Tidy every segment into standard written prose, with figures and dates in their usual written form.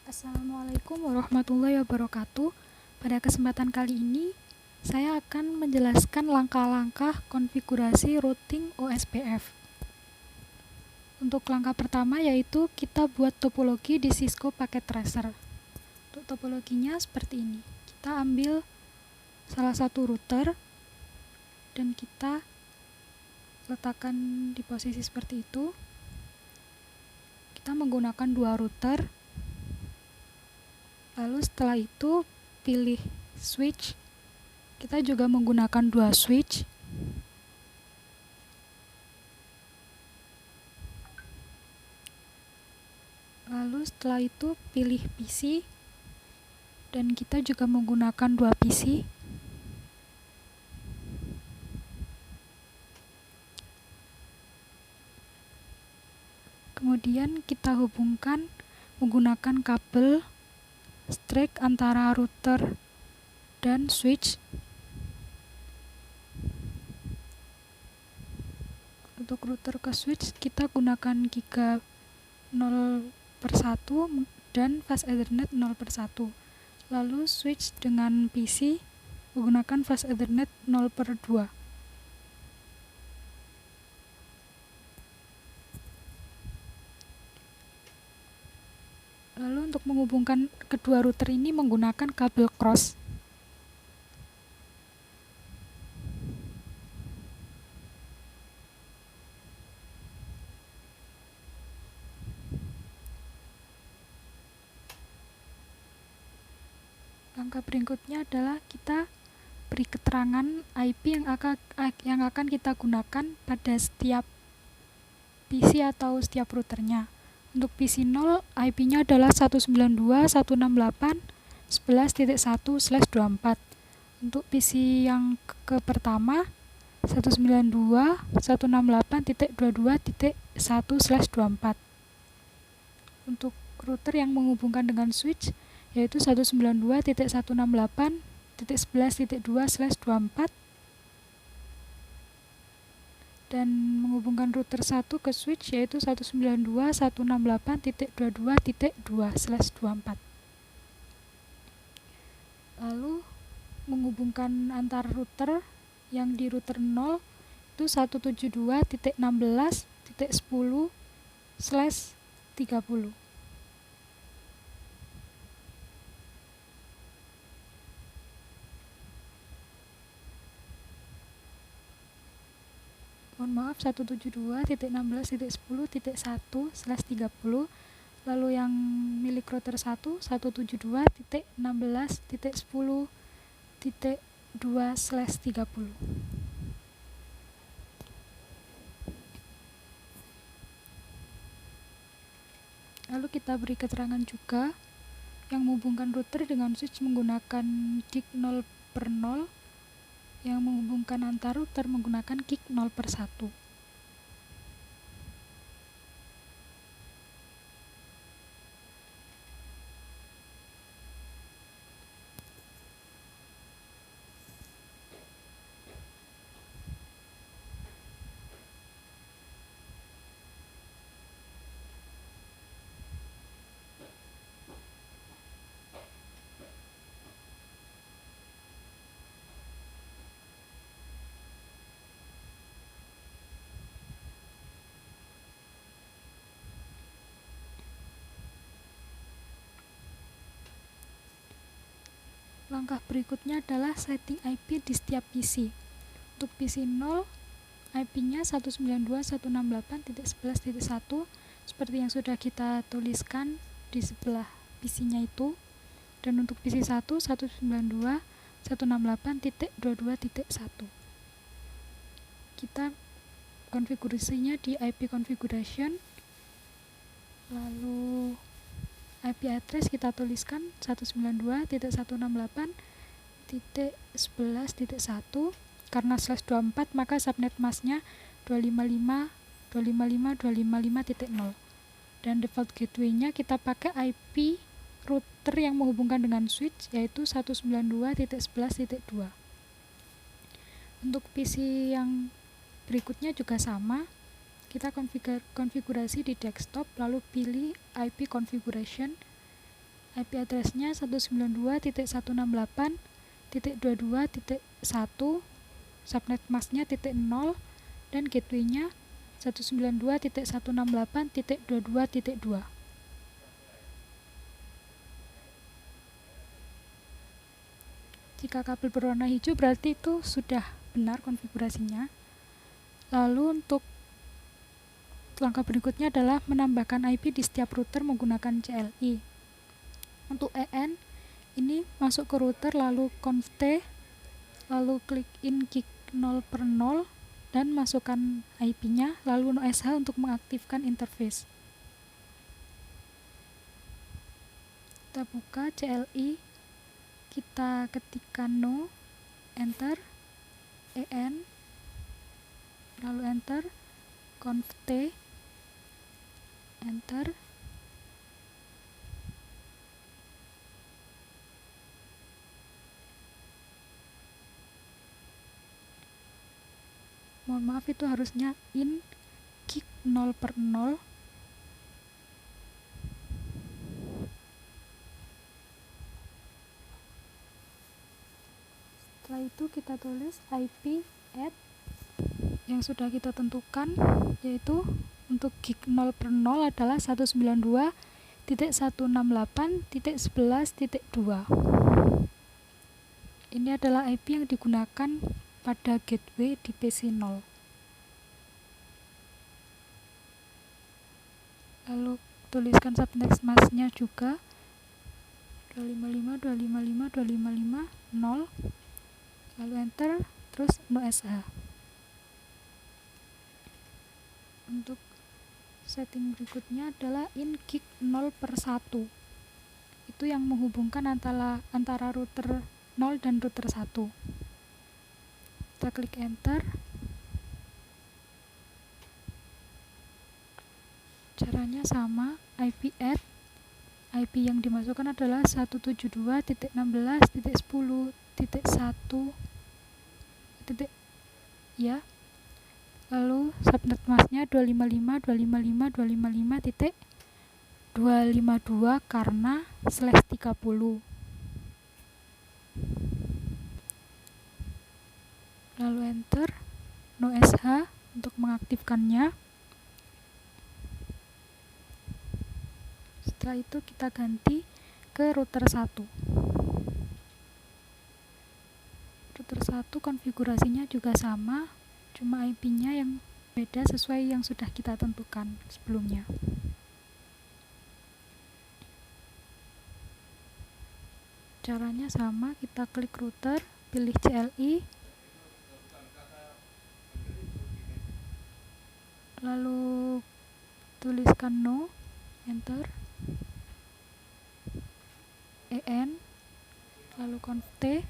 Assalamualaikum warahmatullahi wabarakatuh. Pada kesempatan kali ini, saya akan menjelaskan langkah-langkah konfigurasi routing OSPF. Untuk langkah pertama yaitu kita buat topologi di Cisco Packet Tracer. Untuk topologinya seperti ini. Kita ambil salah satu router dan kita letakkan di posisi seperti itu. Kita menggunakan dua router. Lalu setelah itu pilih switch. Kita juga menggunakan dua switch. Lalu setelah itu pilih PC. Dan kita juga menggunakan dua PC. Kemudian kita hubungkan menggunakan kabel straight antara router dan switch. Untuk router ke switch kita gunakan giga 0/1 dan fast ethernet 0/1. Lalu switch dengan PC menggunakan fast ethernet 0/2. Lalu untuk menghubungkan kedua router ini menggunakan kabel cross. Langkah berikutnya adalah kita beri keterangan IP yang akan kita gunakan pada setiap PC atau setiap routernya. Untuk PC 0, IP-nya adalah 192.168.11.1/24. Untuk PC yang ke pertama 192.168.22.1/24. Untuk router yang menghubungkan dengan switch yaitu 192.168.11.2/24 dan menghubungkan router 1 ke switch yaitu 192.168.22.2/24. Lalu menghubungkan antar router yang di router 0 itu 172.16.10/30. Mohon maaf, 172.16.10.1/30. Lalu yang milik router 1 172.16.10.2/30. Lalu kita beri keterangan juga yang menghubungkan router dengan switch menggunakan gig 0/0, yang menghubungkan antar router menggunakan gig 0/1. Langkah berikutnya adalah setting IP di setiap PC. Untuk PC 0, IP-nya 192.168.11.1 seperti yang sudah kita tuliskan di sebelah PC-nya itu. Dan untuk PC 1, 192.168.22.1. Kita konfigurasinya di IP configuration. Lalu IP address kita tuliskan 192.168.11.1. Karena /24 maka subnet masknya 255.255.255.0. Dan default gateway-nya kita pakai IP router yang menghubungkan dengan switch yaitu 192.11.2. Untuk PC yang berikutnya juga sama. Kita konfigurasi di desktop, lalu pilih IP configuration, IP address-nya 192.168.22.1, subnet mask-nya .0, dan gateway-nya 192.168.22.2. Jika kabel berwarna hijau berarti itu sudah benar konfigurasinya. Lalu untuk langkah berikutnya adalah menambahkan IP di setiap router menggunakan CLI. Untuk EN, ini masuk ke router lalu conft, lalu klik in gig 0 per 0 dan masukkan IP-nya, lalu no sh untuk mengaktifkan interface. Kita buka CLI, kita ketikkan no, enter, EN, lalu enter, conft, enter, mohon maaf itu harusnya in gig 0 per 0. Setelah itu kita tulis IP add yang sudah kita tentukan, yaitu untuk gig 0 per 0 adalah 192.168.11.2. Ini adalah IP yang digunakan pada gateway di PC 0. Lalu tuliskan subnet mask-nya juga 255.255.255.0, lalu enter, terus no sh. Untuk setting berikutnya adalah in gig 0 per 1. Itu yang menghubungkan antara router 0 dan router 1. Kita klik enter. Caranya sama, IP add. IP yang dimasukkan adalah 172.16.10.1 ya. Lalu subnet mask-nya 255.255.255.252 karena /30. Lalu enter, no sh untuk mengaktifkannya. Setelah itu kita ganti ke router 1. Router 1 konfigurasinya juga sama, cuma IP-nya yang beda sesuai yang sudah kita tentukan sebelumnya. Caranya sama, kita klik router, pilih CLI, lalu tuliskan no, enter, EN, lalu conft,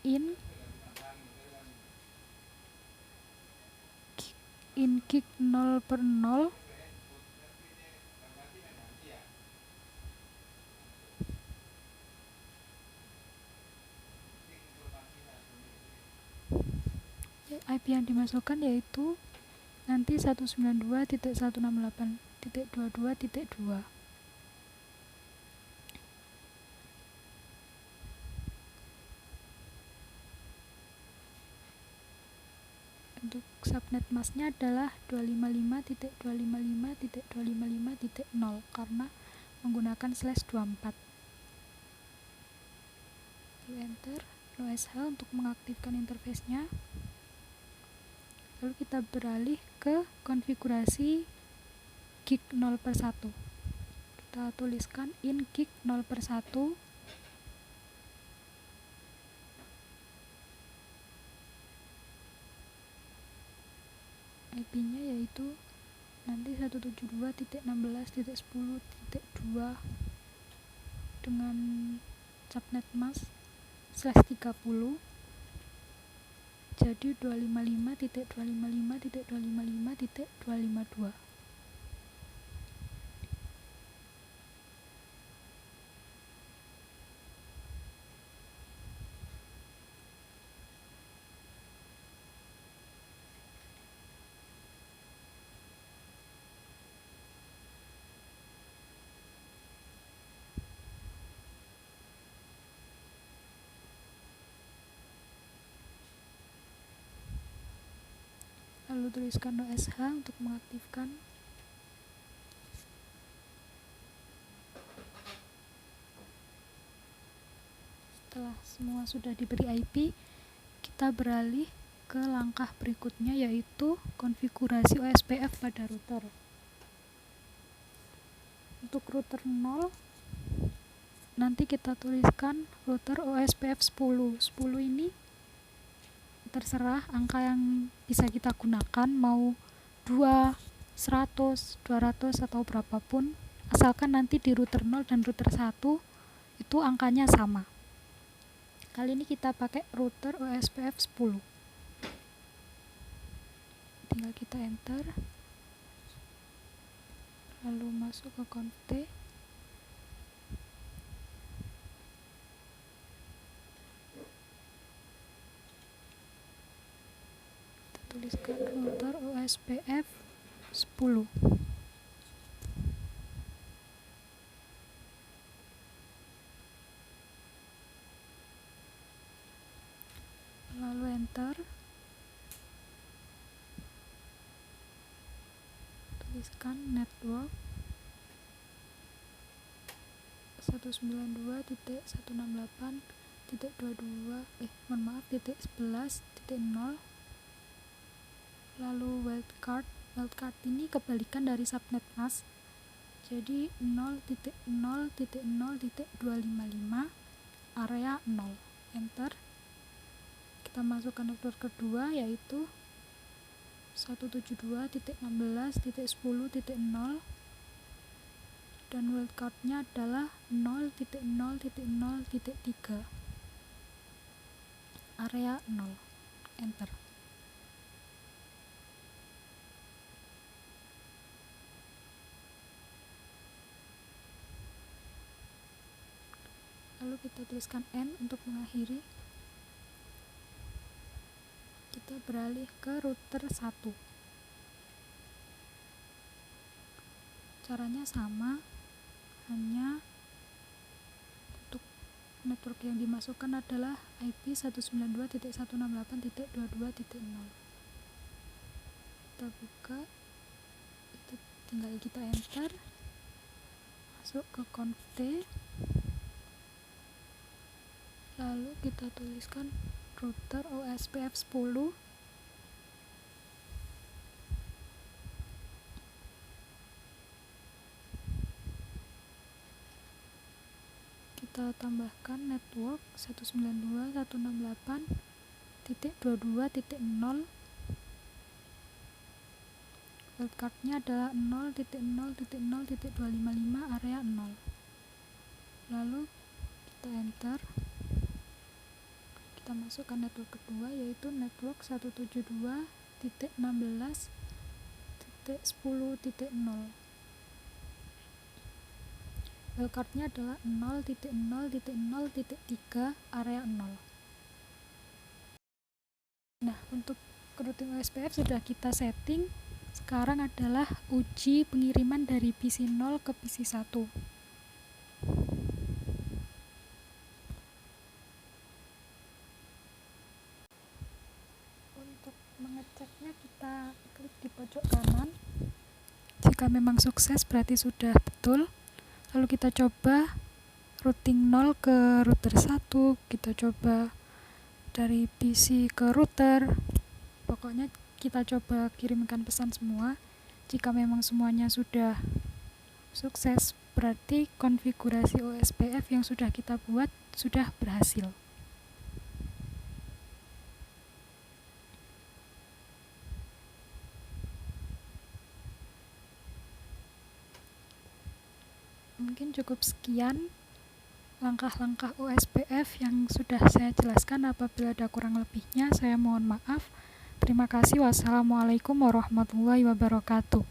in gig 0 per 0, IP yang dimasukkan yaitu nanti 192.168.22.2. Untuk subnet mask-nya adalah 255.255.255.0 karena menggunakan /24. Lalu enter, no sh untuk mengaktifkan interface-nya. Lalu kita beralih ke konfigurasi gig 0 per 1. Kita tuliskan in gig 0 per 1. IP-nya yaitu nanti 172.16.10.2 dengan subnet mask /30. Jadi 255.255.255.252. tuliskan OSH untuk mengaktifkan. Setelah semua sudah diberi IP, kita beralih ke langkah berikutnya, yaitu konfigurasi OSPF pada router. Untuk router 0, nanti kita tuliskan router OSPF 10. 10 ini terserah angka yang bisa kita gunakan, mau 2, 100, 200 atau berapapun, asalkan nanti di router 0 dan router 1 itu angkanya sama. Kali ini kita pakai router OSPF 10. Tinggal kita enter, lalu masuk ke conft. Kita tuliskan router OSPF 10. Lalu enter, tuliskan network 192.168.22 lalu wildcard. Wildcard ini kebalikan dari subnet mask, jadi 0.0.0.255 area 0. Enter. Kita masukkan network kedua, yaitu 172.16.10.0 dan wildcardnya adalah 0.0.0.3 area 0. Enter. Lalu kita tuliskan N untuk mengakhiri. Kita beralih ke router 1. Caranya sama, hanya untuk network yang dimasukkan adalah IP 192.168.22.0. Kita buka, itu tinggal kita enter, masuk ke conft, lalu kita tuliskan router OSPF 10. Kita tambahkan network 192.168.22.0. Wildcardnya adalah 0.0.0.255 area 0. Lalu kita enter. Kita masukkan network kedua, yaitu network 172.16.10.0. Wildcardnya adalah 0.0.0.3 area 0. Nah, untuk routing OSPF sudah kita setting. Sekarang adalah uji pengiriman dari PC 0 ke PC 1. Untuk mengeceknya, kita klik di pojok kanan. Jika memang sukses, berarti sudah betul. Lalu kita coba routing 0 ke router 1, kita coba dari PC ke router. Pokoknya kita coba kirimkan pesan semua. Jika memang semuanya sudah sukses, berarti konfigurasi OSPF yang sudah kita buat sudah berhasil. Mungkin cukup sekian langkah-langkah OSPF yang sudah saya jelaskan. Apabila ada kurang lebihnya, saya mohon maaf. Terima kasih. Wassalamualaikum warahmatullahi wabarakatuh.